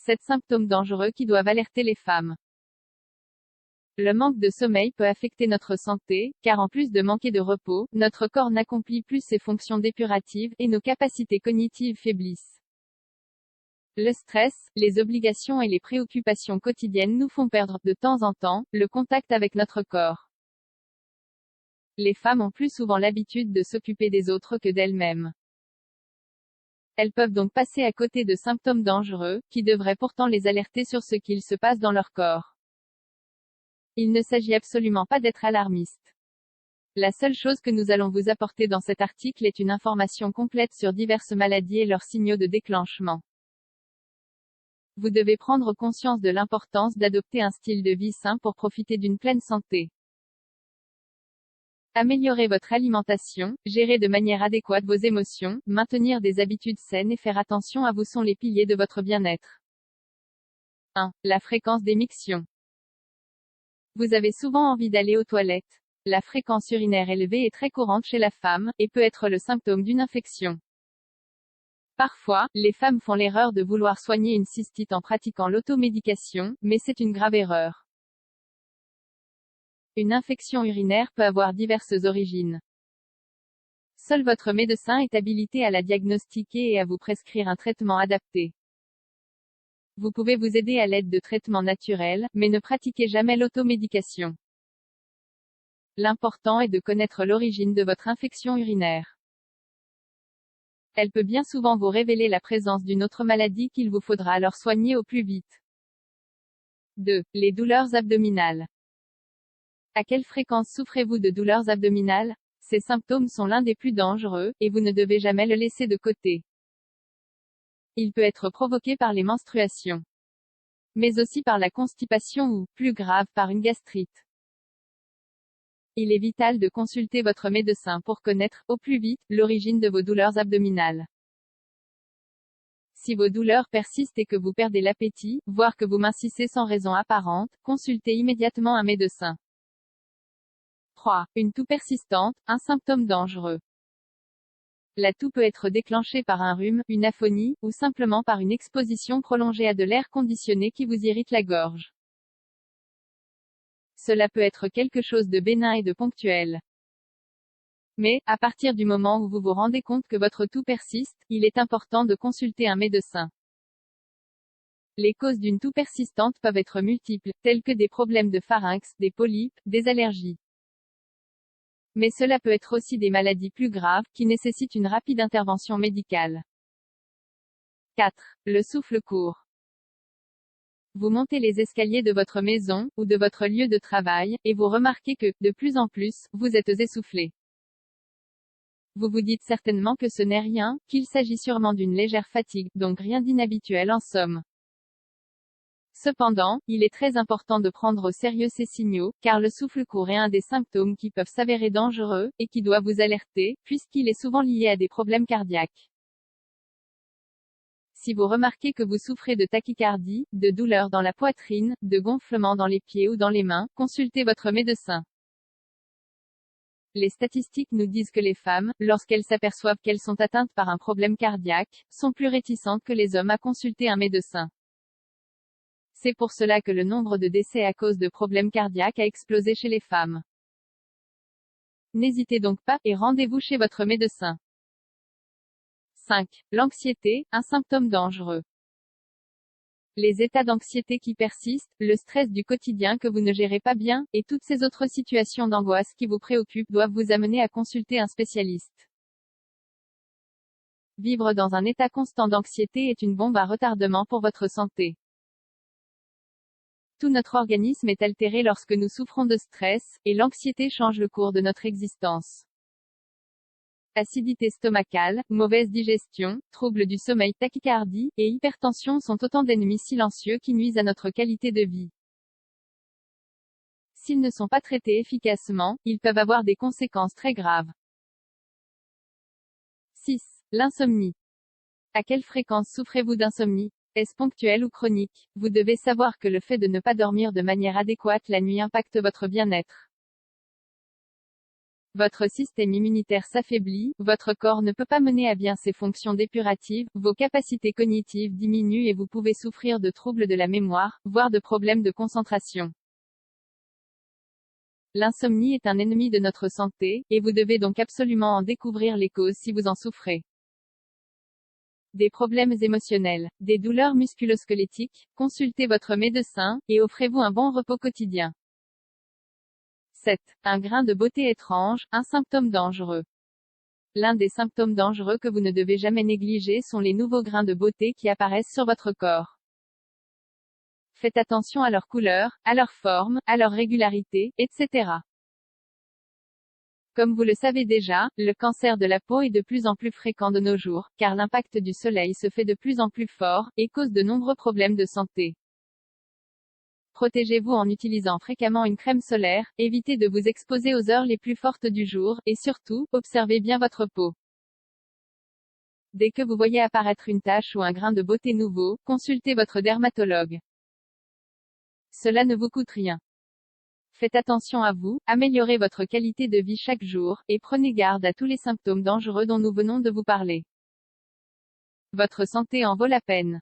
7 symptômes dangereux qui doivent alerter les femmes. Le manque de sommeil peut affecter notre santé, car en plus de manquer de repos, notre corps n'accomplit plus ses fonctions dépuratives, et nos capacités cognitives faiblissent. Le stress, les obligations et les préoccupations quotidiennes nous font perdre, de temps en temps, le contact avec notre corps. Les femmes ont plus souvent l'habitude de s'occuper des autres que d'elles-mêmes. Elles peuvent donc passer à côté de symptômes dangereux, qui devraient pourtant les alerter sur ce qu'il se passe dans leur corps. Il ne s'agit absolument pas d'être alarmiste. La seule chose que nous allons vous apporter dans cet article est une information complète sur diverses maladies et leurs signaux de déclenchement. Vous devez prendre conscience de l'importance d'adopter un style de vie sain pour profiter d'une pleine santé. Améliorer votre alimentation, gérer de manière adéquate vos émotions, maintenir des habitudes saines et faire attention à vous sont les piliers de votre bien-être. 1. La fréquence d'émission. Vous avez souvent envie d'aller aux toilettes. La fréquence urinaire élevée est très courante chez la femme, et peut être le symptôme d'une infection. Parfois, les femmes font l'erreur de vouloir soigner une cystite en pratiquant l'automédication, mais c'est une grave erreur. Une infection urinaire peut avoir diverses origines. Seul votre médecin est habilité à la diagnostiquer et à vous prescrire un traitement adapté. Vous pouvez vous aider à l'aide de traitements naturels, mais ne pratiquez jamais l'automédication. L'important est de connaître l'origine de votre infection urinaire. Elle peut bien souvent vous révéler la présence d'une autre maladie qu'il vous faudra alors soigner au plus vite. 2. Les douleurs abdominales. À quelle fréquence souffrez-vous de douleurs abdominales? Ces symptômes sont l'un des plus dangereux, et vous ne devez jamais le laisser de côté. Il peut être provoqué par les menstruations, mais aussi par la constipation ou, plus grave, par une gastrite. Il est vital de consulter votre médecin pour connaître, au plus vite, l'origine de vos douleurs abdominales. Si vos douleurs persistent et que vous perdez l'appétit, voire que vous mincissez sans raison apparente, consultez immédiatement un médecin. 3. Une toux persistante, un symptôme dangereux. La toux peut être déclenchée par un rhume, une aphonie, ou simplement par une exposition prolongée à de l'air conditionné qui vous irrite la gorge. Cela peut être quelque chose de bénin et de ponctuel. Mais, à partir du moment où vous vous rendez compte que votre toux persiste, il est important de consulter un médecin. Les causes d'une toux persistante peuvent être multiples, telles que des problèmes de pharynx, des polypes, des allergies. Mais cela peut être aussi des maladies plus graves, qui nécessitent une rapide intervention médicale. 4. Le souffle court. Vous montez les escaliers de votre maison, ou de votre lieu de travail, et vous remarquez que, de plus en plus, vous êtes essoufflé. Vous vous dites certainement que ce n'est rien, qu'il s'agit sûrement d'une légère fatigue, donc rien d'inhabituel en somme. Cependant, il est très important de prendre au sérieux ces signaux, car le souffle court est un des symptômes qui peuvent s'avérer dangereux, et qui doit vous alerter, puisqu'il est souvent lié à des problèmes cardiaques. Si vous remarquez que vous souffrez de tachycardie, de douleurs dans la poitrine, de gonflements dans les pieds ou dans les mains, consultez votre médecin. Les statistiques nous disent que les femmes, lorsqu'elles s'aperçoivent qu'elles sont atteintes par un problème cardiaque, sont plus réticentes que les hommes à consulter un médecin. C'est pour cela que le nombre de décès à cause de problèmes cardiaques a explosé chez les femmes. N'hésitez donc pas, et rendez-vous chez votre médecin. 5. L'anxiété, un symptôme dangereux. Les états d'anxiété qui persistent, le stress du quotidien que vous ne gérez pas bien, et toutes ces autres situations d'angoisse qui vous préoccupent doivent vous amener à consulter un spécialiste. Vivre dans un état constant d'anxiété est une bombe à retardement pour votre santé. Tout notre organisme est altéré lorsque nous souffrons de stress, et l'anxiété change le cours de notre existence. Acidité stomacale, mauvaise digestion, troubles du sommeil, tachycardie, et hypertension sont autant d'ennemis silencieux qui nuisent à notre qualité de vie. S'ils ne sont pas traités efficacement, ils peuvent avoir des conséquences très graves. 6. L'insomnie. À quelle fréquence souffrez-vous d'insomnie? Est-ce ponctuel ou chronique? Vous devez savoir que le fait de ne pas dormir de manière adéquate la nuit impacte votre bien-être. Votre système immunitaire s'affaiblit, votre corps ne peut pas mener à bien ses fonctions dépuratives, vos capacités cognitives diminuent et vous pouvez souffrir de troubles de la mémoire, voire de problèmes de concentration. L'insomnie est un ennemi de notre santé, et vous devez donc absolument en découvrir les causes si vous en souffrez. Des problèmes émotionnels, des douleurs musculo-squelettiques, consultez votre médecin, et offrez-vous un bon repos quotidien. 7. Un grain de beauté étrange, un symptôme dangereux. L'un des symptômes dangereux que vous ne devez jamais négliger sont les nouveaux grains de beauté qui apparaissent sur votre corps. Faites attention à leur couleur, à leur forme, à leur régularité, etc. Comme vous le savez déjà, le cancer de la peau est de plus en plus fréquent de nos jours, car l'impact du soleil se fait de plus en plus fort, et cause de nombreux problèmes de santé. Protégez-vous en utilisant fréquemment une crème solaire, évitez de vous exposer aux heures les plus fortes du jour, et surtout, observez bien votre peau. Dès que vous voyez apparaître une tache ou un grain de beauté nouveau, consultez votre dermatologue. Cela ne vous coûte rien. Faites attention à vous, améliorez votre qualité de vie chaque jour, et prenez garde à tous les symptômes dangereux dont nous venons de vous parler. Votre santé en vaut la peine.